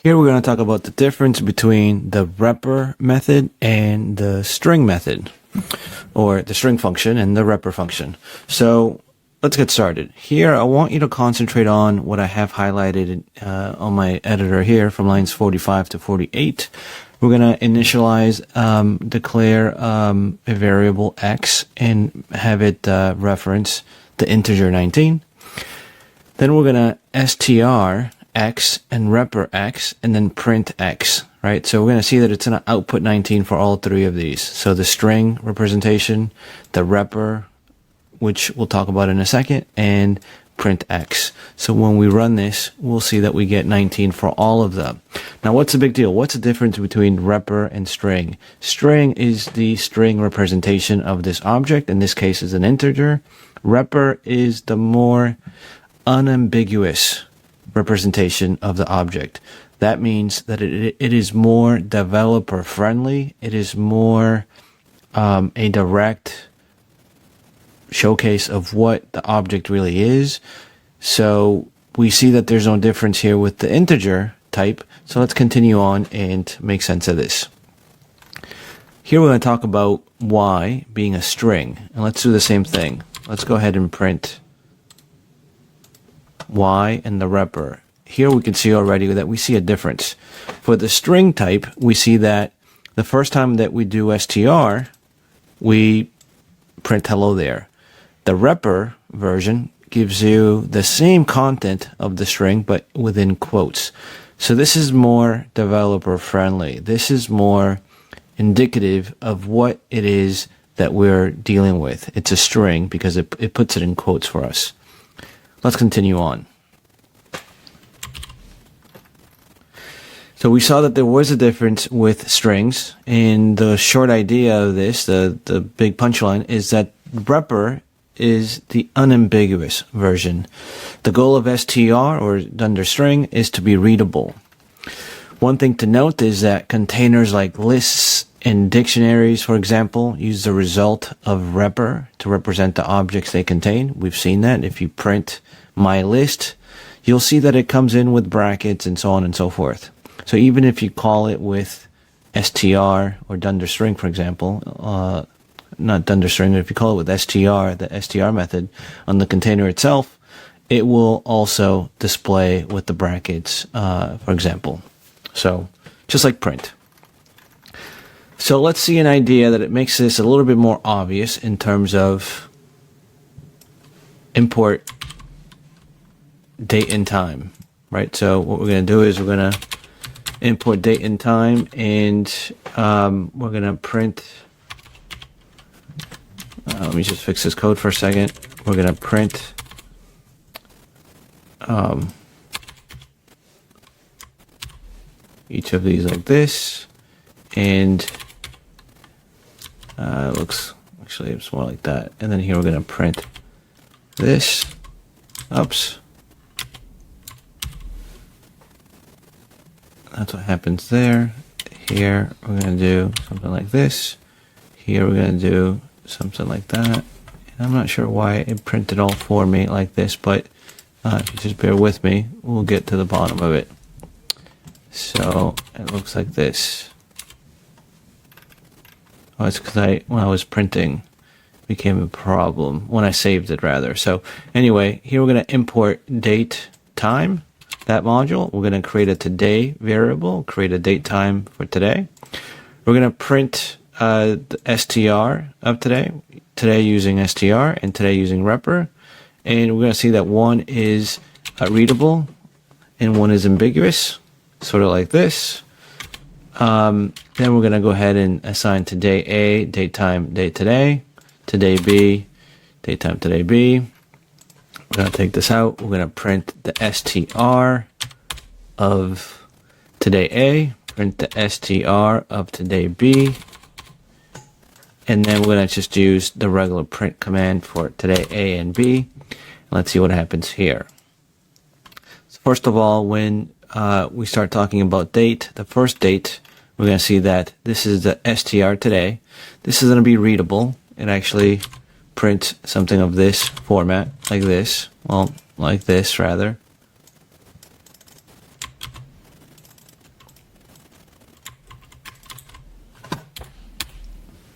Here we're going to talk about the difference between the Repr method and the string method, or the string function and the Repr function. So let's get started. Here I want you to concentrate on what I have highlighted on my editor here from lines 45 to 48. We're going to initialize, declare a variable x and have it reference the integer 19. Then we're going to str x and repr x and then print x, right? So we're going to see that it's going to output 19 for all three of these. So the string representation, the repr, which we'll talk about in a second, and print x. So when we run this, we'll see that we get 19 for all of them. Now, what's the big deal? What's the difference between repr and string? String is the string representation of this object. In this case, is an integer. Repr is the more unambiguous representation of the object. That means that it is more developer friendly. It is more a direct showcase of what the object really is. So we see that there's no difference here with the integer type. So let's continue on and make sense of this. Here we're going to talk about y being a string, and let's do the same thing. Let's go ahead and print y and the repr. Here we can see already that we see a difference. For the string type, we see that the first time that we do str, we print hello there. The repr version gives you the same content of the string, but within quotes. So this is more developer friendly. This is more indicative of what it is that we're dealing with. It's a string because it puts it in quotes for us. Let's continue on. So we saw that there was a difference with strings, and the short idea of this, the big punchline, is that repr is the unambiguous version. The goal of str, or Dunder string, is to be readable. One thing to note is that containers like lists and dictionaries, for example, use the result of repr to represent the objects they contain. We've seen that. If you print my list, you'll see that it comes in with brackets and so on and so forth. So even if you call it with str or Dunder string, for example, not Dunder string, but if you call it with str, the str method on the container itself, it will also display with the brackets, for example. So just like print. So let's see an idea that it makes this a little bit more obvious in terms of import date and time, right? So what we're going to do is we're going to import date and time, and we're going to print, let me just fix this code for a second. We're going to print each of these like this, and it looks, actually it's more like that. And then here we're going to print this. Oops. That's what happens there. Here we're going to do something like this. Here we're going to do something like that. And I'm not sure why it printed all for me like this, but if you just bear with me, we'll get to the bottom of it. So it looks like this. Oh, it's because when I was printing, it became a problem. When I saved it, rather. So anyway, here we're going to import date time. That module, we're going to create a today variable, create a date time for today. We're going to print the str of today using str, and today using repr. And we're going to see that one is readable and one is ambiguous, sort of like this. Then we're going to go ahead and assign today A, date time, date today B, date time, today B. We're going to take this out. We're going to print the str of today A, print the str of today B, and then we're going to just use the regular print command for today A and B. Let's see what happens here. So first of all, when we start talking about date, the first date, we're going to see that this is the str today. This is going to be readable. It actually print something of this format, like this. Well, like this, rather.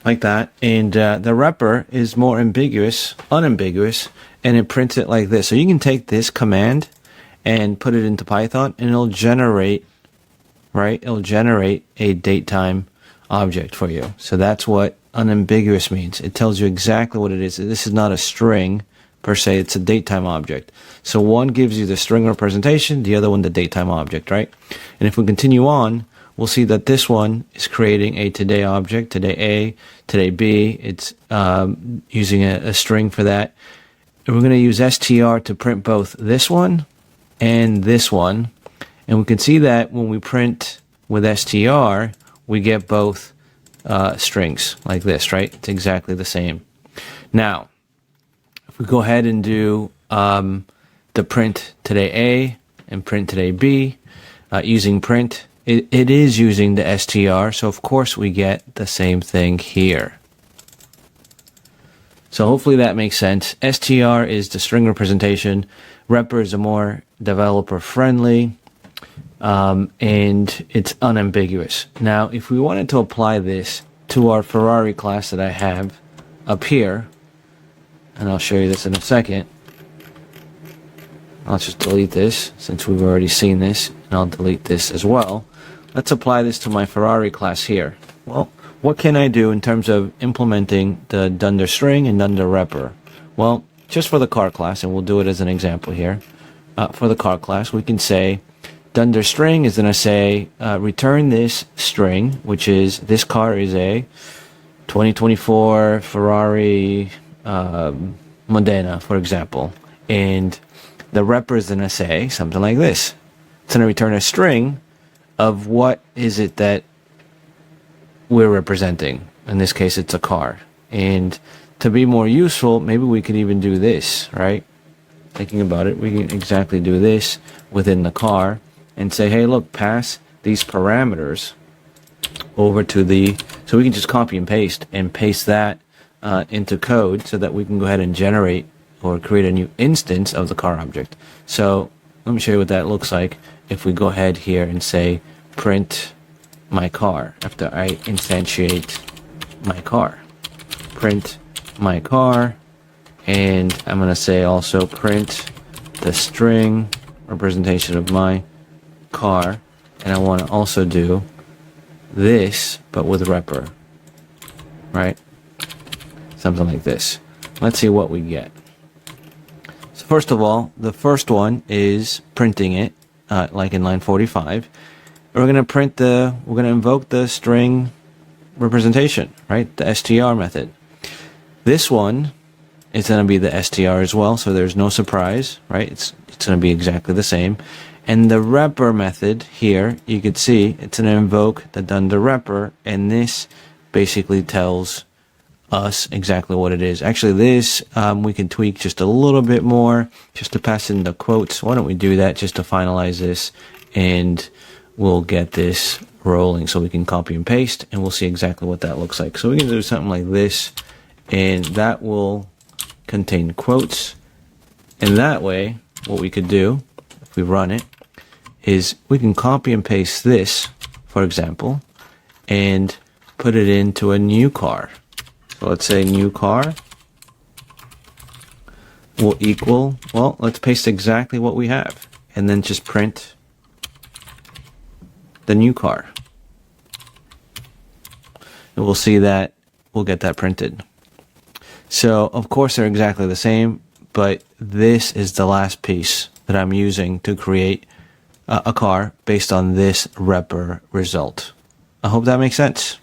like that. And the repr is more unambiguous, and it prints it like this. So you can take this command and put it into Python, and it'll generate, right? It'll generate a datetime object for you. So that's what unambiguous means. It tells you exactly what it is. This is not a string per se, it's a datetime object. So one gives you the string representation, the other one the datetime object, right? And if we continue on, we'll see that this one is creating a today object, today A, today B. It's using a string for that. And we're going to use str to print both this one and this one. And we can see that when we print with str, we get both strings like this, right? It's exactly the same. Now, if we go ahead and do the print today A and print today B using print, it is using the str, so of course we get the same thing here. So hopefully that makes sense. str is the string representation. Repr is a more developer friendly, and it's unambiguous. Now, if we wanted to apply this to our Ferrari class that I have up here, and I'll show you this in a second. I'll just delete this since we've already seen this, and I'll delete this as well. Let's apply this to my Ferrari class here. Well, what can I do in terms of implementing the Dunder string and Dunder repr? Well, just for the car class, and we'll do it as an example here. For the car class, we can say Dunder string is going to say return this string, which is this car is a 2024 Ferrari Modena, for example, and the repr is going to say something like this. It's going to return a string of what is it that we're representing. In this case, it's a car. And to be more useful, maybe we could even do this, right? Thinking about it, we can exactly do this within the car and say, hey, look, pass these parameters over to the, so we can just copy and paste that into code so that we can go ahead and generate or create a new instance of the car object. So let me show you what that looks like if we go ahead here and say print my car after I instantiate my car. Print my car, and I'm going to say also print the string representation of my car, and I want to also do this but with repr, right? Something like this. Let's see what we get. So first of all, the first one is printing it like in line 45. We're going to print we're going to invoke the string representation, right? The str method. This one is going to be the str as well, so there's no surprise, right? It's going to be exactly the same. And the repr method here, you can see it's going to invoke the Dunder repr, and this basically tells us exactly what it is. Actually, this we can tweak just a little bit more, just to pass in the quotes. Why don't we do that just to finalize this, and we'll get this rolling so we can copy and paste, and we'll see exactly what that looks like. So we can do something like this, and that will contain quotes. And that way, what we could do, if we run it, is we can copy and paste this, for example, and put it into a new car. So let's say new car will equal, well, let's paste exactly what we have, and then just print the new car. And we'll see that we'll get that printed. So, of course, they're exactly the same, but this is the last piece that I'm using to create a car based on this repr result. I hope that makes sense.